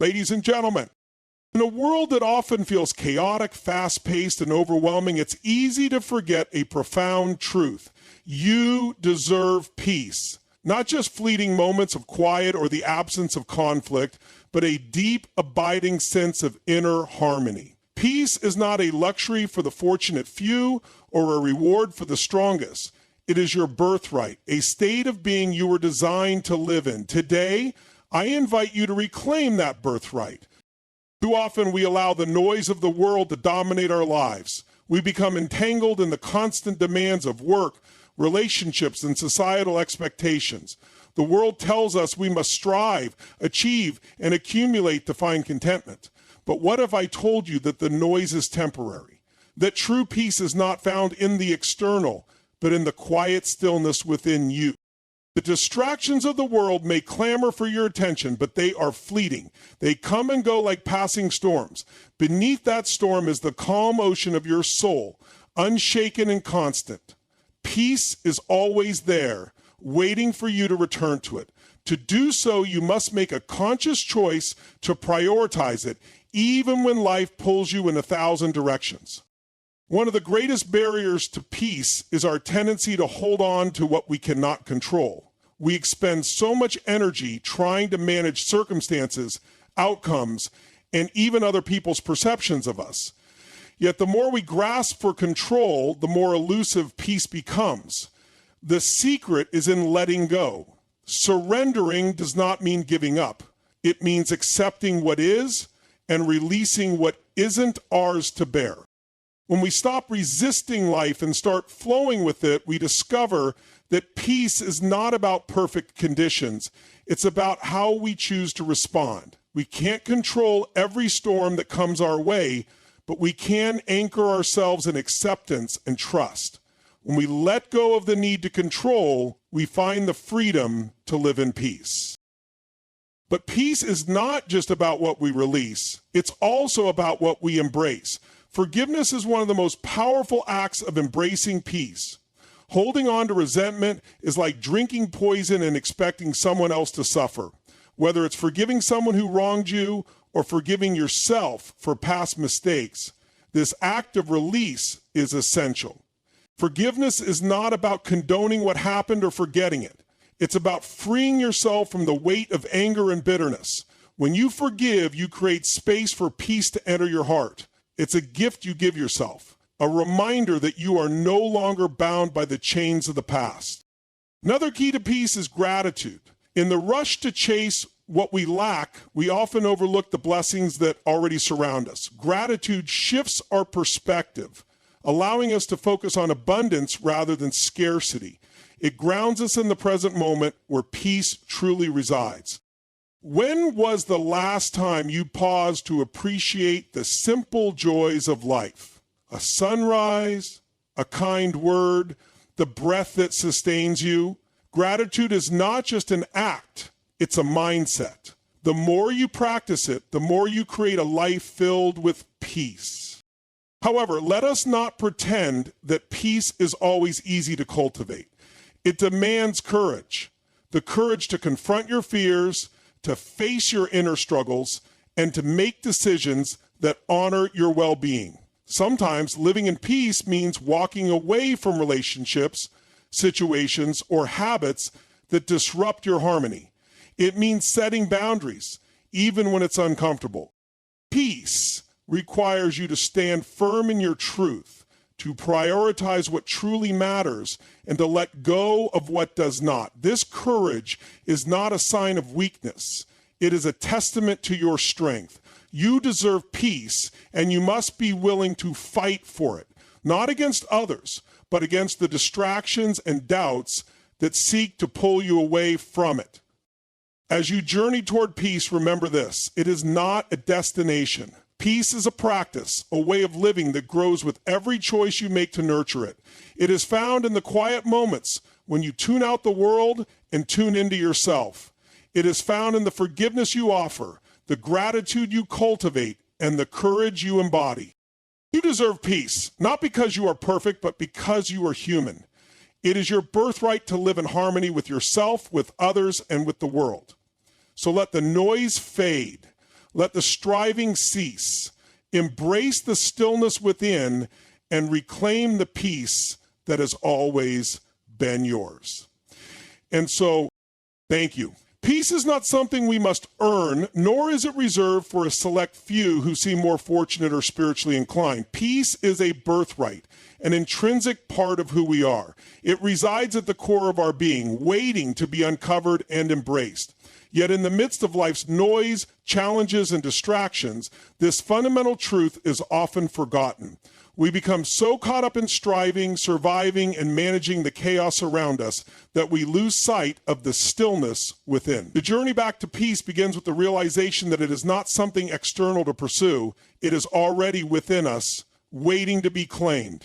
Ladies and gentlemen, in a world that often feels chaotic, fast-paced, and overwhelming, it's easy to forget a profound truth. You deserve peace. Not just fleeting moments of quiet or the absence of conflict, but a deep, abiding sense of inner harmony. Peace is not a luxury for the fortunate few or a reward for the strongest. It is your birthright, a state of being you were designed to live in. Today, I invite you to reclaim that birthright. Too often we allow the noise of the world to dominate our lives. We become entangled in the constant demands of work, relationships, and societal expectations. The world tells us we must strive, achieve, and accumulate to find contentment. But what if I told you that the noise is temporary? That true peace is not found in the external, but in the quiet stillness within you. The distractions of the world may clamor for your attention, but they are fleeting. They come and go like passing storms. Beneath that storm is the calm ocean of your soul, unshaken and constant. Peace is always there, waiting for you to return to it. To do so, you must make a conscious choice to prioritize it, even when life pulls you in 1,000 directions. One of the greatest barriers to peace is our tendency to hold on to what we cannot control. We expend so much energy trying to manage circumstances, outcomes, and even other people's perceptions of us. Yet the more we grasp for control, the more elusive peace becomes. The secret is in letting go. Surrendering does not mean giving up. It means accepting what is and releasing what isn't ours to bear. When we stop resisting life and start flowing with it, we discover that peace is not about perfect conditions. It's about how we choose to respond. We can't control every storm that comes our way, but we can anchor ourselves in acceptance and trust. When we let go of the need to control, we find the freedom to live in peace. But peace is not just about what we release. It's also about what we embrace. Forgiveness is one of the most powerful acts of embracing peace. Holding on to resentment is like drinking poison and expecting someone else to suffer. Whether it's forgiving someone who wronged you or forgiving yourself for past mistakes, this act of release is essential. Forgiveness is not about condoning what happened or forgetting it. It's about freeing yourself from the weight of anger and bitterness. When you forgive, you create space for peace to enter your heart. It's a gift you give yourself, a reminder that you are no longer bound by the chains of the past. Another key to peace is gratitude. In the rush to chase what we lack, we often overlook the blessings that already surround us. Gratitude shifts our perspective, allowing us to focus on abundance rather than scarcity. It grounds us in the present moment where peace truly resides. When was the last time you paused to appreciate the simple joys of life? A sunrise, a kind word, the breath that sustains you. Gratitude is not just an act, it's a mindset. The more you practice it, the more you create a life filled with peace. However, let us not pretend that peace is always easy to cultivate. It demands courage, the courage to confront your fears, to face your inner struggles, and to make decisions that honor your well-being. Sometimes living in peace means walking away from relationships, situations, or habits that disrupt your harmony. It means setting boundaries, even when it's uncomfortable. Peace requires you to stand firm in your truth, to prioritize what truly matters, and to let go of what does not. This courage is not a sign of weakness. It is a testament to your strength. You deserve peace, and you must be willing to fight for it, not against others, but against the distractions and doubts that seek to pull you away from it. As you journey toward peace, remember this: it is not a destination. Peace is a practice, a way of living that grows with every choice you make to nurture it. It is found in the quiet moments when you tune out the world and tune into yourself. It is found in the forgiveness you offer, the gratitude you cultivate, and the courage you embody. You deserve peace, not because you are perfect, but because you are human. It is your birthright to live in harmony with yourself, with others, and with the world. So let the noise fade. Let the striving cease. Embrace the stillness within and reclaim the peace that has always been yours. And so, thank you. Peace is not something we must earn, nor is it reserved for a select few who seem more fortunate or spiritually inclined. Peace is a birthright, an intrinsic part of who we are. It resides at the core of our being, waiting to be uncovered and embraced. Yet in the midst of life's noise, challenges, and distractions, this fundamental truth is often forgotten. We become so caught up in striving, surviving, and managing the chaos around us that we lose sight of the stillness within. The journey back to peace begins with the realization that it is not something external to pursue. It is already within us, waiting to be claimed.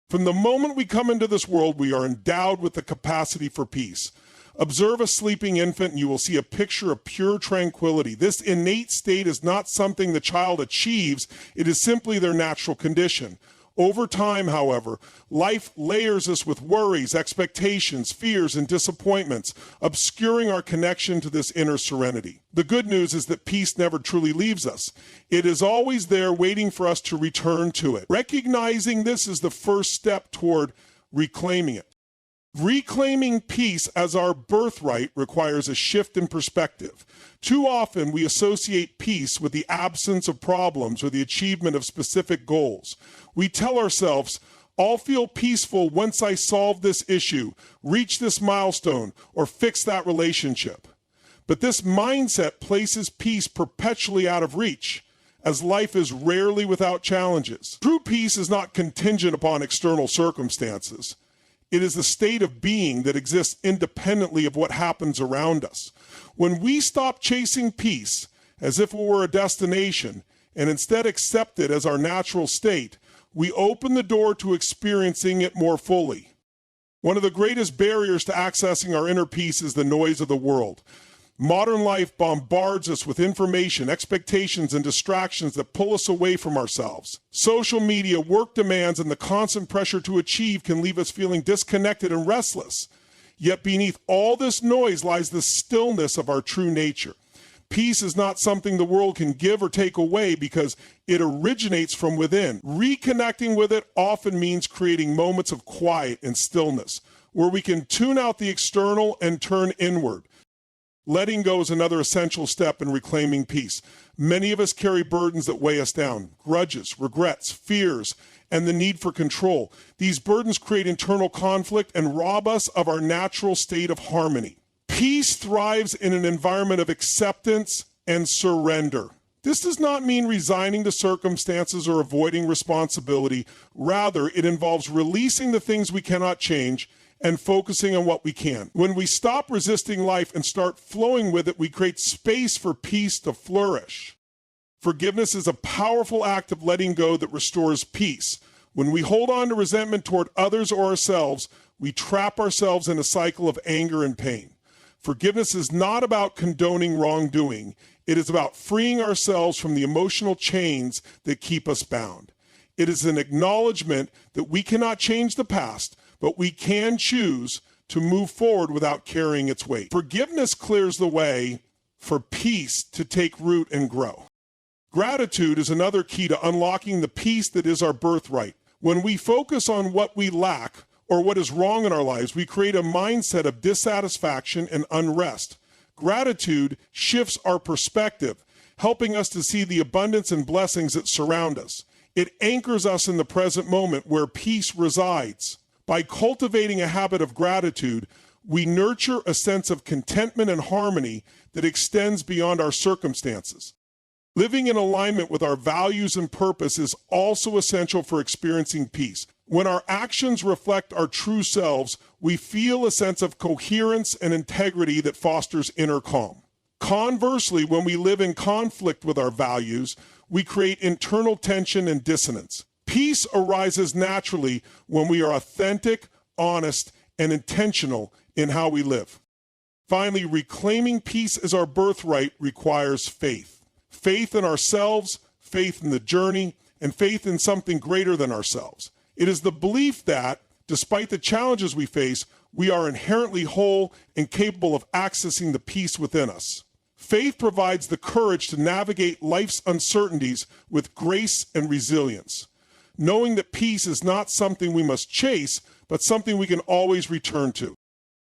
From the moment we come into this world, we are endowed with the capacity for peace. Observe a sleeping infant and you will see a picture of pure tranquility. This innate state is not something the child achieves, it is simply their natural condition. Over time, however, life layers us with worries, expectations, fears, and disappointments, obscuring our connection to this inner serenity. The good news is that peace never truly leaves us. It is always there waiting for us to return to it. Recognizing this is the first step toward reclaiming it. Reclaiming peace as our birthright requires a shift in perspective. Too often, we associate peace with the absence of problems or the achievement of specific goals. We tell ourselves, I'll feel peaceful once I solve this issue, reach this milestone, or fix that relationship. But this mindset places peace perpetually out of reach, as life is rarely without challenges. True peace is not contingent upon external circumstances. It is the state of being that exists independently of what happens around us. When we stop chasing peace as if it were a destination and instead accept it as our natural state, we open the door to experiencing it more fully. One of the greatest barriers to accessing our inner peace is the noise of the world. Modern life bombards us with information, expectations, and distractions that pull us away from ourselves. Social media, work demands, and the constant pressure to achieve can leave us feeling disconnected and restless. Yet beneath all this noise lies the stillness of our true nature. Peace is not something the world can give or take away because it originates from within. Reconnecting with it often means creating moments of quiet and stillness, where we can tune out the external and turn inward. Letting go is another essential step in reclaiming peace. Many of us carry burdens that weigh us down, grudges, regrets, fears, and the need for control. These burdens create internal conflict and rob us of our natural state of harmony. Peace thrives in an environment of acceptance and surrender. This does not mean resigning to circumstances or avoiding responsibility. Rather, it involves releasing the things we cannot change and focusing on what we can. When we stop resisting life and start flowing with it, we create space for peace to flourish. Forgiveness is a powerful act of letting go that restores peace. When we hold on to resentment toward others or ourselves, we trap ourselves in a cycle of anger and pain. Forgiveness is not about condoning wrongdoing. It is about freeing ourselves from the emotional chains that keep us bound. It is an acknowledgement that we cannot change the past, but we can choose to move forward without carrying its weight. Forgiveness clears the way for peace to take root and grow. Gratitude is another key to unlocking the peace that is our birthright. When we focus on what we lack or what is wrong in our lives, we create a mindset of dissatisfaction and unrest. Gratitude shifts our perspective, helping us to see the abundance and blessings that surround us. It anchors us in the present moment where peace resides. By cultivating a habit of gratitude, we nurture a sense of contentment and harmony that extends beyond our circumstances. Living in alignment with our values and purpose is also essential for experiencing peace. When our actions reflect our true selves, we feel a sense of coherence and integrity that fosters inner calm. Conversely, when we live in conflict with our values, we create internal tension and dissonance. Peace arises naturally when we are authentic, honest, and intentional in how we live. Finally, reclaiming peace as our birthright requires faith. Faith in ourselves, faith in the journey, and faith in something greater than ourselves. It is the belief that, despite the challenges we face, we are inherently whole and capable of accessing the peace within us. Faith provides the courage to navigate life's uncertainties with grace and resilience, knowing that peace is not something we must chase, but something we can always return to.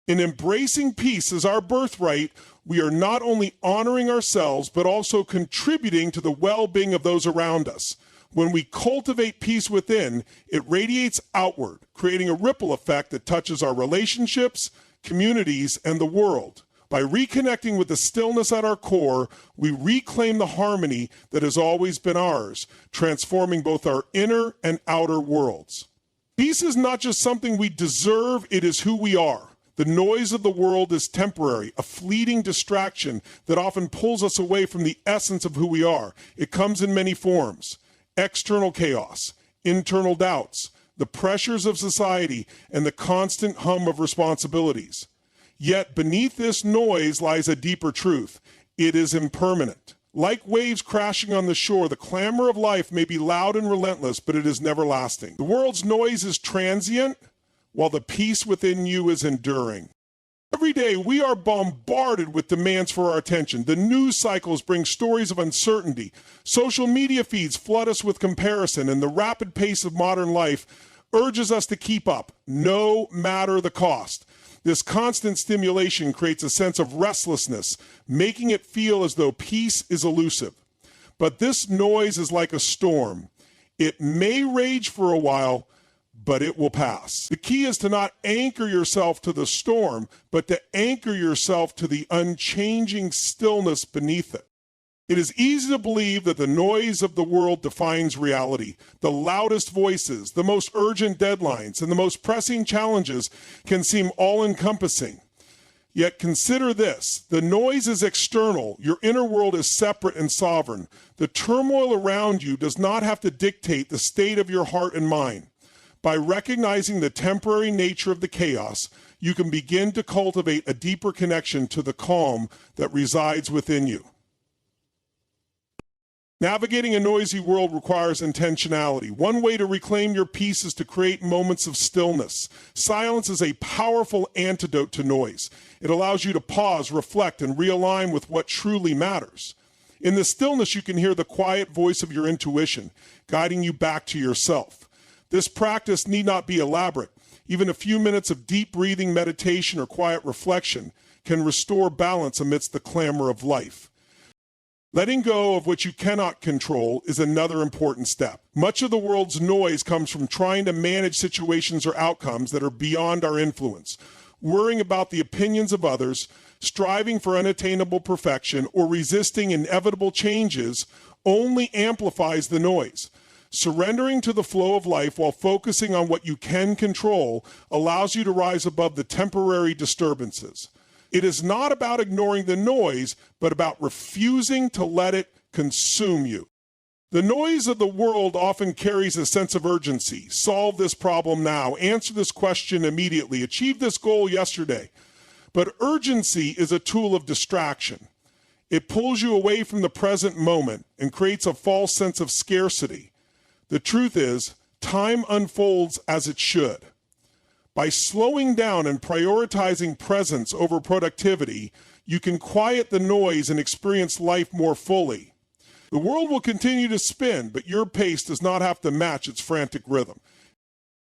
In embracing peace as our birthright, we are not only honoring ourselves, but also contributing to the well-being of those around us. When we cultivate peace within, it radiates outward, creating a ripple effect that touches our relationships, communities, and the world. By reconnecting with the stillness at our core, we reclaim the harmony that has always been ours, transforming both our inner and outer worlds. Peace is not just something we deserve, it is who we are. The noise of the world is temporary, a fleeting distraction that often pulls us away from the essence of who we are. It comes in many forms: external chaos, internal doubts, the pressures of society, and the constant hum of responsibilities. Yet beneath this noise lies a deeper truth. It is impermanent. Like waves crashing on the shore, the clamor of life may be loud and relentless, but it is never lasting. The world's noise is transient, while the peace within you is enduring. Every day, we are bombarded with demands for our attention. The news cycles bring stories of uncertainty. Social media feeds flood us with comparison, and the rapid pace of modern life urges us to keep up, no matter the cost. This constant stimulation creates a sense of restlessness, making it feel as though peace is elusive. But this noise is like a storm. It may rage for a while, but it will pass. The key is to not anchor yourself to the storm, but to anchor yourself to the unchanging stillness beneath it. It is easy to believe that the noise of the world defines reality. The loudest voices, the most urgent deadlines, and the most pressing challenges can seem all-encompassing. Yet consider this: the noise is external. Your inner world is separate and sovereign. The turmoil around you does not have to dictate the state of your heart and mind. By recognizing the temporary nature of the chaos, you can begin to cultivate a deeper connection to the calm that resides within you. Navigating a noisy world requires intentionality. One way to reclaim your peace is to create moments of stillness. Silence is a powerful antidote to noise. It allows you to pause, reflect, and realign with what truly matters. In the stillness, you can hear the quiet voice of your intuition, guiding you back to yourself. This practice need not be elaborate. Even a few minutes of deep breathing, meditation, or quiet reflection can restore balance amidst the clamor of life. Letting go of what you cannot control is another important step. Much of the world's noise comes from trying to manage situations or outcomes that are beyond our influence. Worrying about the opinions of others, striving for unattainable perfection, or resisting inevitable changes only amplifies the noise. Surrendering to the flow of life while focusing on what you can control allows you to rise above the temporary disturbances. It is not about ignoring the noise, but about refusing to let it consume you. The noise of the world often carries a sense of urgency. Solve this problem now. Answer this question immediately. Achieve this goal yesterday. But urgency is a tool of distraction. It pulls you away from the present moment and creates a false sense of scarcity. The truth is, time unfolds as it should. By slowing down and prioritizing presence over productivity, you can quiet the noise and experience life more fully. The world will continue to spin, but your pace does not have to match its frantic rhythm.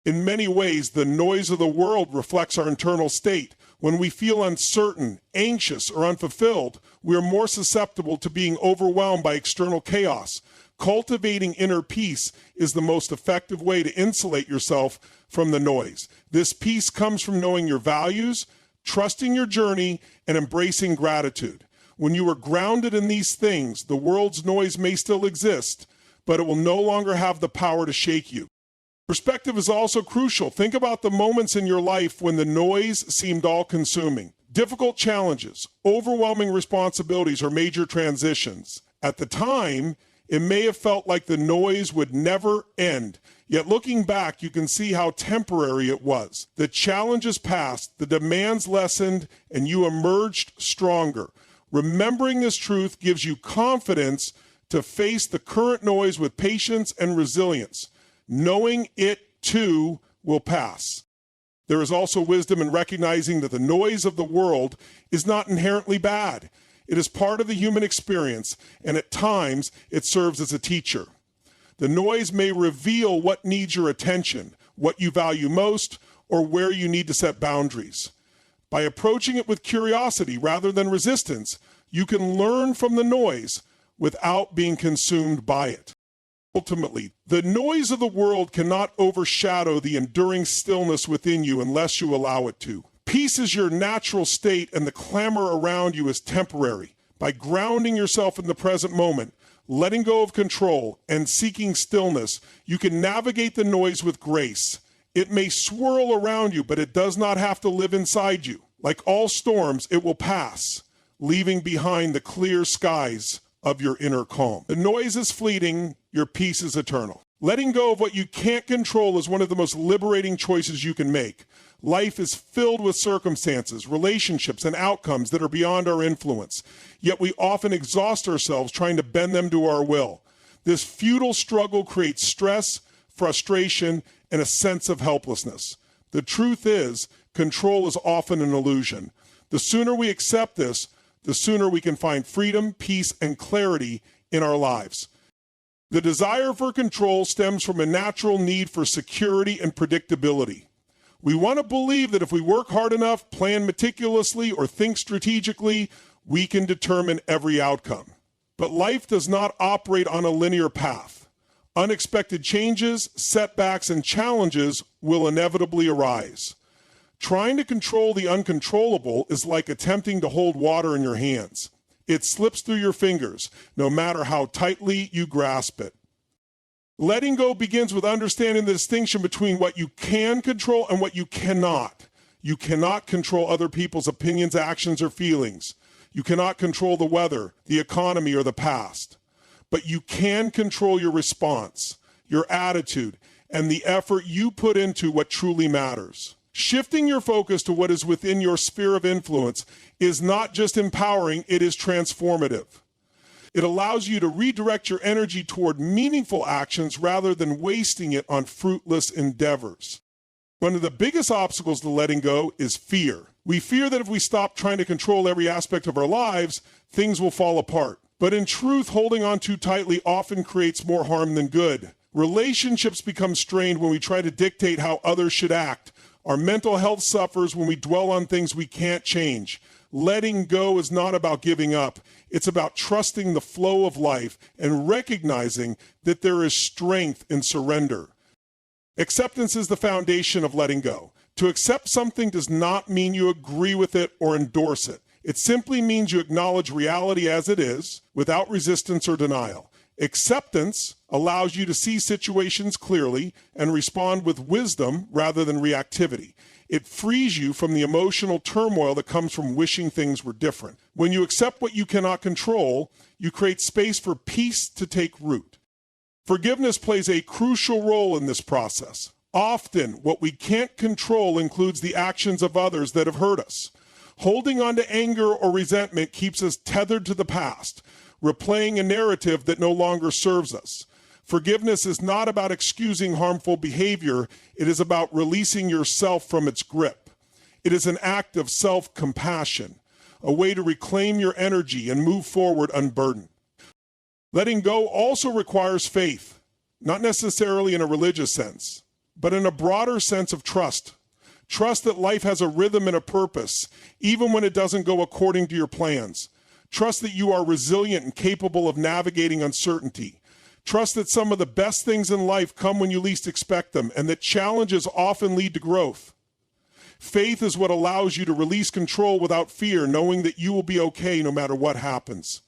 In many ways, the noise of the world reflects our internal state. When we feel uncertain, anxious, or unfulfilled, we are more susceptible to being overwhelmed by external chaos. Cultivating inner peace is the most effective way to insulate yourself from the noise. This peace comes from knowing your values, trusting your journey, and embracing gratitude. When you are grounded in these things, the world's noise may still exist, but it will no longer have the power to shake you. Perspective is also crucial. Think about the moments in your life when the noise seemed all-consuming. Difficult challenges, overwhelming responsibilities, or major transitions. At the time, it may have felt like the noise would never end. Yet looking back, you can see how temporary it was. The challenges passed, the demands lessened, and you emerged stronger. Remembering this truth gives you confidence to face the current noise with patience and resilience, knowing it too will pass. There is also wisdom in recognizing that the noise of the world is not inherently bad. It is part of the human experience, and at times it serves as a teacher. The noise may reveal what needs your attention, what you value most, or where you need to set boundaries. By approaching it with curiosity rather than resistance, you can learn from the noise without being consumed by it. Ultimately, the noise of the world cannot overshadow the enduring stillness within you unless you allow it to. Peace is your natural state, and the clamor around you is temporary. By grounding yourself in the present moment, letting go of control, and seeking stillness, you can navigate the noise with grace. It may swirl around you, but it does not have to live inside you. Like all storms, it will pass, leaving behind the clear skies of your inner calm. The noise is fleeting, your peace is eternal. Letting go of what you can't control is one of the most liberating choices you can make. Life is filled with circumstances, relationships, and outcomes that are beyond our influence, yet we often exhaust ourselves trying to bend them to our will. This futile struggle creates stress, frustration, and a sense of helplessness. The truth is, control is often an illusion. The sooner we accept this, the sooner we can find freedom, peace, and clarity in our lives. The desire for control stems from a natural need for security and predictability. We want to believe that if we work hard enough, plan meticulously, or think strategically, we can determine every outcome. But life does not operate on a linear path. Unexpected changes, setbacks, and challenges will inevitably arise. Trying to control the uncontrollable is like attempting to hold water in your hands. It slips through your fingers, no matter how tightly you grasp it. Letting go begins with understanding the distinction between what you can control and what you cannot. You cannot control other people's opinions, actions, or feelings. You cannot control the weather, the economy, or the past. But you can control your response, your attitude, and the effort you put into what truly matters. Shifting your focus to what is within your sphere of influence is not just empowering, it is transformative. It allows you to redirect your energy toward meaningful actions rather than wasting it on fruitless endeavors. One of the biggest obstacles to letting go is fear. We fear that if we stop trying to control every aspect of our lives, things will fall apart. But in truth, holding on too tightly often creates more harm than good. Relationships become strained when we try to dictate how others should act. Our mental health suffers when we dwell on things we can't change. Letting go is not about giving up. It's about trusting the flow of life and recognizing that there is strength in surrender. Acceptance is the foundation of letting go. To accept something does not mean you agree with it or endorse it. It simply means you acknowledge reality as it is, without resistance or denial. Acceptance allows you to see situations clearly and respond with wisdom rather than reactivity. It frees you from the emotional turmoil that comes from wishing things were different. When you accept what you cannot control, you create space for peace to take root. Forgiveness plays a crucial role in this process. Often, what we can't control includes the actions of others that have hurt us. Holding on to anger or resentment keeps us tethered to the past, replaying a narrative that no longer serves us. Forgiveness is not about excusing harmful behavior. It is about releasing yourself from its grip. It is an act of self-compassion, a way to reclaim your energy and move forward unburdened. Letting go also requires faith, not necessarily in a religious sense, but in a broader sense of trust. Trust that life has a rhythm and a purpose, even when it doesn't go according to your plans. Trust that you are resilient and capable of navigating uncertainty. Trust that some of the best things in life come when you least expect them, and that challenges often lead to growth. Faith is what allows you to release control without fear, knowing that you will be okay no matter what happens.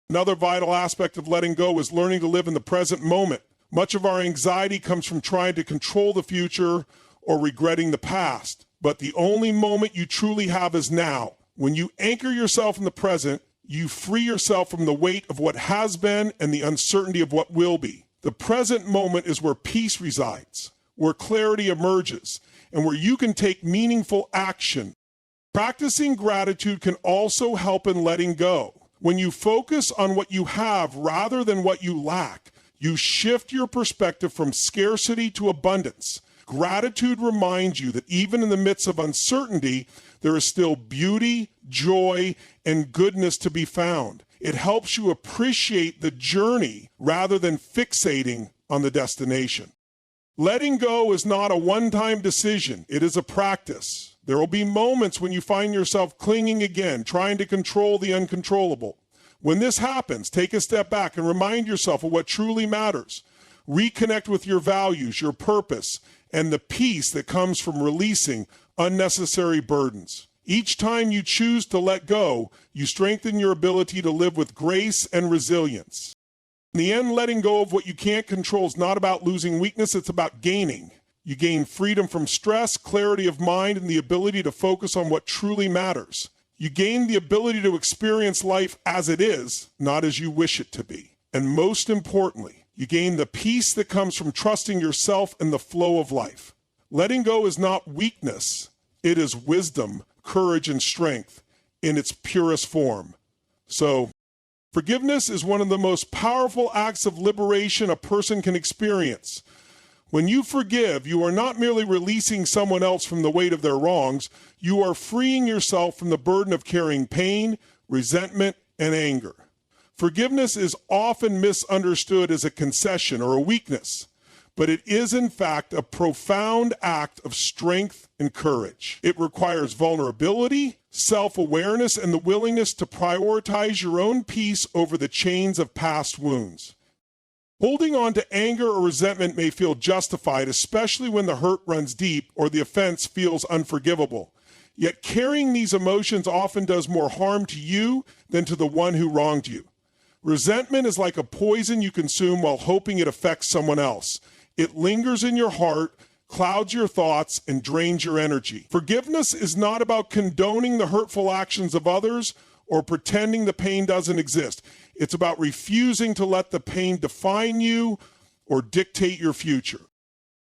Another vital aspect of letting go is learning to live in the present moment. Much of our anxiety comes from trying to control the future or regretting the past. But the only moment you truly have is now. When you anchor yourself in the present, you free yourself from the weight of what has been and the uncertainty of what will be. The present moment is where peace resides, where clarity emerges, and where you can take meaningful action. Practicing gratitude can also help in letting go. When you focus on what you have rather than what you lack, you shift your perspective from scarcity to abundance. Gratitude reminds you that even in the midst of uncertainty, there is still beauty, joy, and goodness to be found. It helps you appreciate the journey rather than fixating on the destination. Letting go is not a one-time decision. It is a practice. There will be moments when you find yourself clinging again, trying to control the uncontrollable. When this happens, take a step back and remind yourself of what truly matters. Reconnect with your values, your purpose, and the peace that comes from releasing unnecessary burdens. Each time you choose to let go, you strengthen your ability to live with grace and resilience. In the end, letting go of what you can't control is not about losing weakness, it's about gaining. You gain freedom from stress, clarity of mind, and the ability to focus on what truly matters. You gain the ability to experience life as it is, not as you wish it to be. And most importantly, you gain the peace that comes from trusting yourself and the flow of life. Letting go is not weakness, it is wisdom, courage, and strength in its purest form. So, forgiveness is one of the most powerful acts of liberation a person can experience. When you forgive, you are not merely releasing someone else from the weight of their wrongs, you are freeing yourself from the burden of carrying pain, resentment, and anger. Forgiveness is often misunderstood as a concession or a weakness, but it is in fact a profound act of strength and courage. It requires vulnerability, self-awareness, and the willingness to prioritize your own peace over the chains of past wounds. Holding on to anger or resentment may feel justified, especially when the hurt runs deep or the offense feels unforgivable. Yet carrying these emotions often does more harm to you than to the one who wronged you. Resentment is like a poison you consume while hoping it affects someone else. It lingers in your heart, clouds your thoughts, and drains your energy. Forgiveness is not about condoning the hurtful actions of others or pretending the pain doesn't exist. It's about refusing to let the pain define you or dictate your future.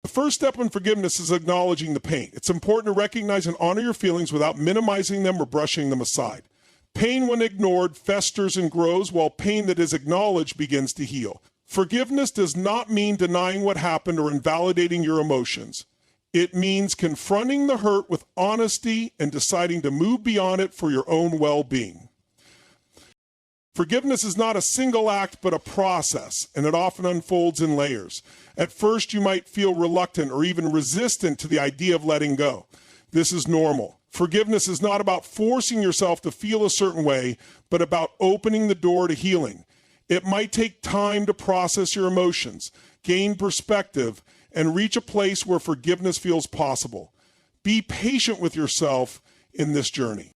The first step in forgiveness is acknowledging the pain. It's important to recognize and honor your feelings without minimizing them or brushing them aside. Pain, when ignored, festers and grows, while pain that is acknowledged begins to heal. Forgiveness does not mean denying what happened or invalidating your emotions. It means confronting the hurt with honesty and deciding to move beyond it for your own well-being. Forgiveness is not a single act, but a process, and it often unfolds in layers. At first, you might feel reluctant or even resistant to the idea of letting go. This is normal. Forgiveness is not about forcing yourself to feel a certain way, but about opening the door to healing. It might take time to process your emotions, gain perspective, and reach a place where forgiveness feels possible. Be patient with yourself in this journey.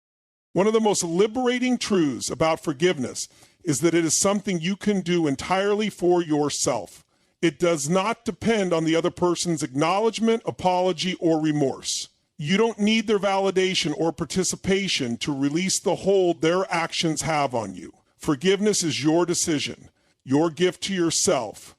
One of the most liberating truths about forgiveness is that it is something you can do entirely for yourself. It does not depend on the other person's acknowledgement, apology, or remorse. You don't need their validation or participation to release the hold their actions have on you. Forgiveness is your decision, your gift to yourself,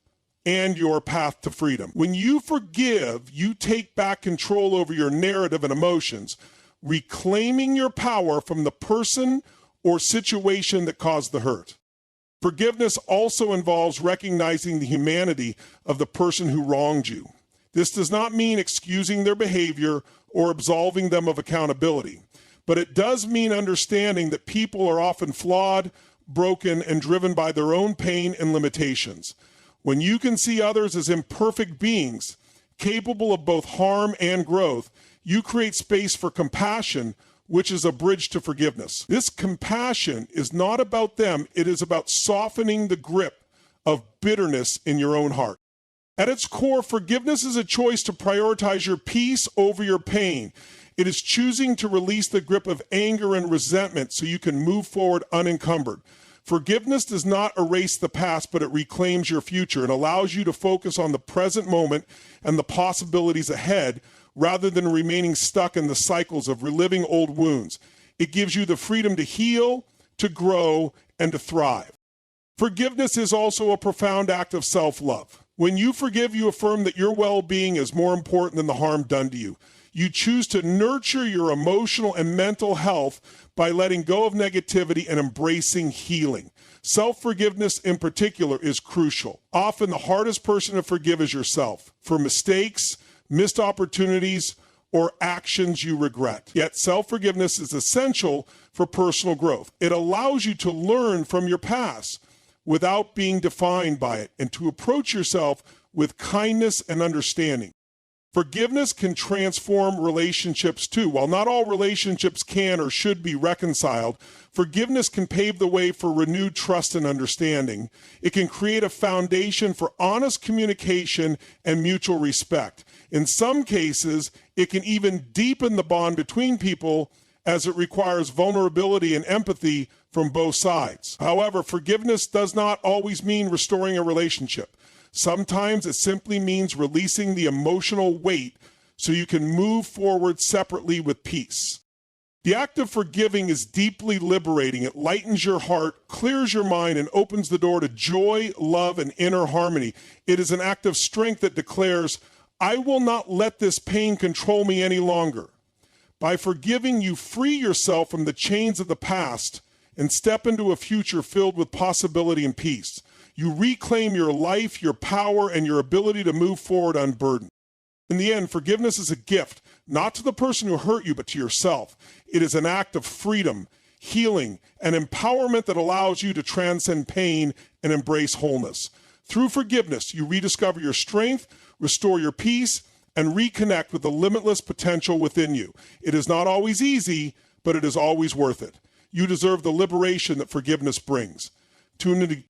and your path to freedom. When you forgive, you take back control over your narrative and emotions, reclaiming your power from the person or situation that caused the hurt. Forgiveness also involves recognizing the humanity of the person who wronged you. This does not mean excusing their behavior or absolving them of accountability, but it does mean understanding that people are often flawed, broken, and driven by their own pain and limitations. When you can see others as imperfect beings, capable of both harm and growth, you create space for compassion, which is a bridge to forgiveness. This compassion is not about them, it is about softening the grip of bitterness in your own heart. At its core, forgiveness is a choice to prioritize your peace over your pain. It is choosing to release the grip of anger and resentment so you can move forward unencumbered. Forgiveness does not erase the past, but it reclaims your future and allows you to focus on the present moment and the possibilities ahead rather than remaining stuck in the cycles of reliving old wounds. It gives you the freedom to heal, to grow, and to thrive. Forgiveness is also a profound act of self-love. When you forgive, you affirm that your well-being is more important than the harm done to you. You choose to nurture your emotional and mental health by letting go of negativity and embracing healing. Self-forgiveness in particular is crucial. Often the hardest person to forgive is yourself for mistakes, missed opportunities, or actions you regret. Yet self-forgiveness is essential for personal growth. It allows you to learn from your past without being defined by it and to approach yourself with kindness and understanding. Forgiveness can transform relationships too. While not all relationships can or should be reconciled, forgiveness can pave the way for renewed trust and understanding. It can create a foundation for honest communication and mutual respect. In some cases, it can even deepen the bond between people as it requires vulnerability and empathy from both sides. However, forgiveness does not always mean restoring a relationship. Sometimes it simply means releasing the emotional weight so you can move forward separately with peace. The act of forgiving is deeply liberating. It lightens your heart, clears your mind, and opens the door to joy, love, and inner harmony. It is an act of strength that declares, I will not let this pain control me any longer. By forgiving, you free yourself from the chains of the past and step into a future filled with possibility and peace. You reclaim your life, your power, and your ability to move forward unburdened. In the end, forgiveness is a gift, not to the person who hurt you, but to yourself. It is an act of freedom, healing, and empowerment that allows you to transcend pain and embrace wholeness. Through forgiveness, you rediscover your strength, restore your peace, and reconnect with the limitless potential within you. It is not always easy, but it is always worth it. You deserve the liberation that forgiveness brings. Tune into